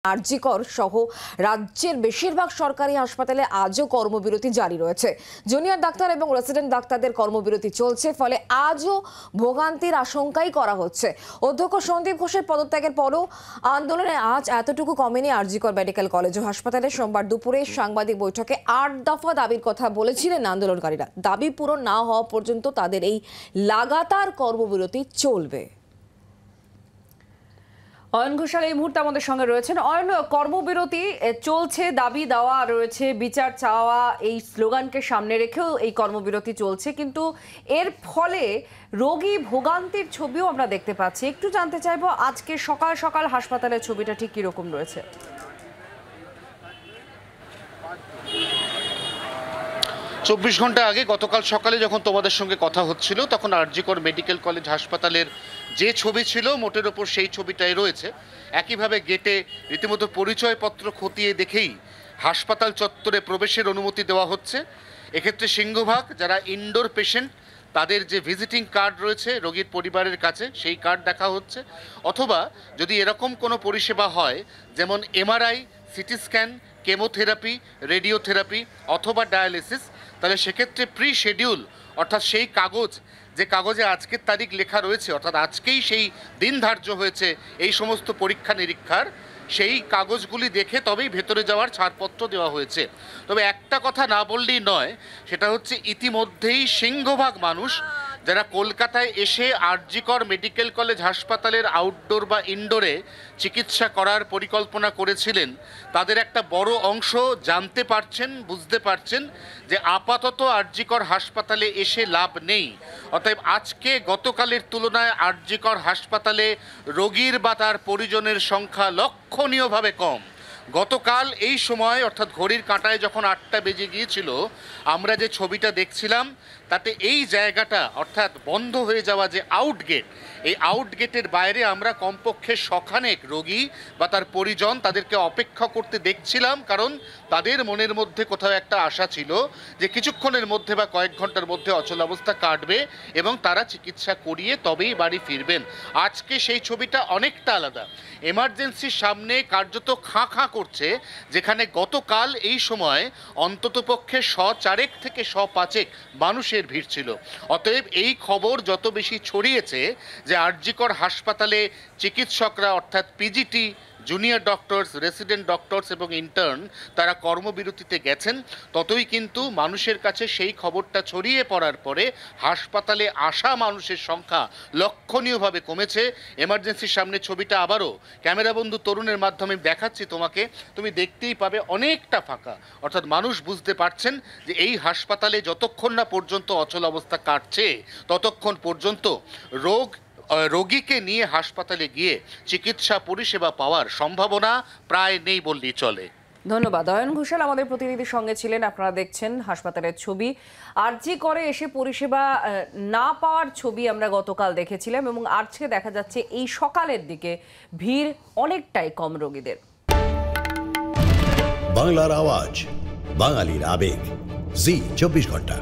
আরজি কর সহ রাজ্যের বেশিরভাগ সরকারি হাসপাতালে আজও কর্মবিরতি জারি রয়েছে। জুনিয়র ডাক্তার এবং রেসিডেন্ট ডাক্তারদের কর্মবিরতি চলছে, ফলে আজও ভোগান্তির আশঙ্কাই করা হচ্ছে। অধ্যক্ষ সন্দীপ ঘোষের পদত্যাগের পরও আন্দোলনে আজ এতটুকু কমেনি আরজি কর মেডিকেল কলেজ ও হাসপাতালে। সোমবার দুপুরে সাংবাদিক বৈঠকে 8 দফা দাবির কথা বলেছিলেন আন্দোলনকারীরা। দাবি পূরণ না হওয়া পর্যন্ত তাদের এই লাগাতার কর্মবিরতি চলবে। অয়ন ঘোষাল এই মুহূর্তে আমাদের সঙ্গে রয়েছেন। অয়ন, কর্মবিরতি চলছে, দাবি দেওয়া রয়েছে, বিচার চাওয়া, এই স্লোগানকে সামনে রেখেও এই কর্মবিরতি চলছে, কিন্তু এর ফলে রোগী ভোগান্তির ছবিও আমরা দেখতে পাচ্ছি। একটু জানতে চাইবো আজকে সকাল সকাল হাসপাতালের ছবিটা ঠিক কিরকম রয়েছে। 24 ঘন্টা আগে গতকাল সকালে যখন তোমাদের সঙ্গে কথা হচ্ছিল, তখন আরজি কর মেডিকেল কলেজ হাসপাতালের যে ছবি ছিল মোটের ওপর সেই ছবিটাই রয়েছে। একইভাবে গেটে রীতিমতো পরিচয়পত্র খতিয়ে দেখেই হাসপাতাল চত্বরে প্রবেশের অনুমতি দেওয়া হচ্ছে। এক্ষেত্রে সিংহভাগ যারা ইনডোর পেশেন্ট, তাদের যে ভিজিটিং কার্ড রয়েছে রোগীর পরিবারের কাছে, সেই কার্ড দেখা হচ্ছে। অথবা যদি এরকম কোনো পরিষেবা হয়, যেমন MRI, CT scan, chemotherapy, radiotherapy অথবা ডায়ালিসিস, তাহলে সেক্ষেত্রে প্রি শিডিউল, অর্থাৎ সেই কাগজ যে কাগজে আজকের তারিখ লেখা রয়েছে, অর্থাৎ আজকেই সেই দিন ধার্য হয়েছে এই সমস্ত পরীক্ষা নিরীক্ষার, সেই কাগজগুলি দেখে তবেই ভেতরে যাওয়ার ছাড়পত্র দেওয়া হয়েছে। তবে একটা কথা না বললেই নয়, সেটা হচ্ছে ইতিমধ্যেই সিংহভাগ মানুষ যারা কলকাতায় এসে আরজি কর মেডিকেল কলেজ হাসপাতালের আউটডোর বা ইনডোরে চিকিৎসা করার পরিকল্পনা করেছিলেন, তাদের একটা বড় অংশ জানতে পারছেন, বুঝতে পারছেন যে আপাতত আরজি কর হাসপাতালে এসে লাভ নেই। অতএব আজকে গতকালের তুলনায় আরজি কর হাসপাতালে রোগীর বা তার পরিজনের সংখ্যা লক্ষণীয়ভাবে কম। গতকাল এই সময়, অর্থাৎ ঘড়ির কাঁটায় যখন 8টা বেজে গিয়েছিল, আমরা যে ছবিটা দেখছিলাম তাতে এই জায়গাটা, অর্থাৎ বন্ধ হয়ে যাওয়া যে আউটগেট, এই আউটগেটের বাইরে আমরা কমপক্ষে শখানেক রোগী বা তার পরিজন তাদেরকে অপেক্ষা করতে দেখছিলাম, কারণ তাদের মনের মধ্যে কোথাও একটা আশা ছিল যে কিছুক্ষণের মধ্যে বা কয়েক ঘন্টার মধ্যে অচলাবস্থা কাটবে এবং তারা চিকিৎসা করিয়ে তবেই বাড়ি ফিরবেন। আজকে সেই ছবিটা অনেকটা আলাদা। এমার্জেন্সির সামনে কার্যত খাঁ খাঁ করছে, যেখানে গতকাল এই সময় অন্ততপক্ষে 100 থেকে 105 মানুষের ভিড় ছিল। অতএব এই খবর যত বেশি ছড়িয়েছে যে আরজি কর হাসপাতালে চিকিৎসকরা, অর্থাৎ PGT, junior doctors, resident doctors এবং ইন্টার্ন তারা কর্মবিরতিতে গেছেন, ততই কিন্তু মানুষের কাছে সেই খবরটা ছড়িয়ে পড়ার পরে হাসপাতালে আসা মানুষের সংখ্যা লক্ষণীয়ভাবে কমেছে। এমার্জেন্সির সামনে ছবিটা আবারও ক্যামেরাবন্ধু তরুণের মাধ্যমে দেখাচ্ছি তোমাকে, তুমি দেখতেই পাবে অনেকটা ফাঁকা। অর্থাৎ মানুষ বুঝতে পারছেন যে এই হাসপাতালে যতক্ষণ না পর্যন্ত অচল অবস্থা কাটছে, ততক্ষণ পর্যন্ত রোগীকে নিয়ে হাসপাতালে গিয়ে চিকিৎসা পরিষেবা পাওয়ার সম্ভাবনা প্রায় নেই বললেই চলে। ধন্যবাদ। অয়ন ঘোষাল আমাদের প্রতিনিধির সঙ্গে ছিলেন। আপনারা দেখছেন হাসপাতালের ছবি। আরজি করে এসে পরিষেবা না পাওয়ার ছবি আমরা গতকাল দেখেছিলাম, এবং আজকে দেখা যাচ্ছে এই সকালের দিকে ভিড় অনেকটাই কম রোগীদের। বাংলার আওয়াজ, বাঙালির আবেগ, জি 24 ঘন্টা।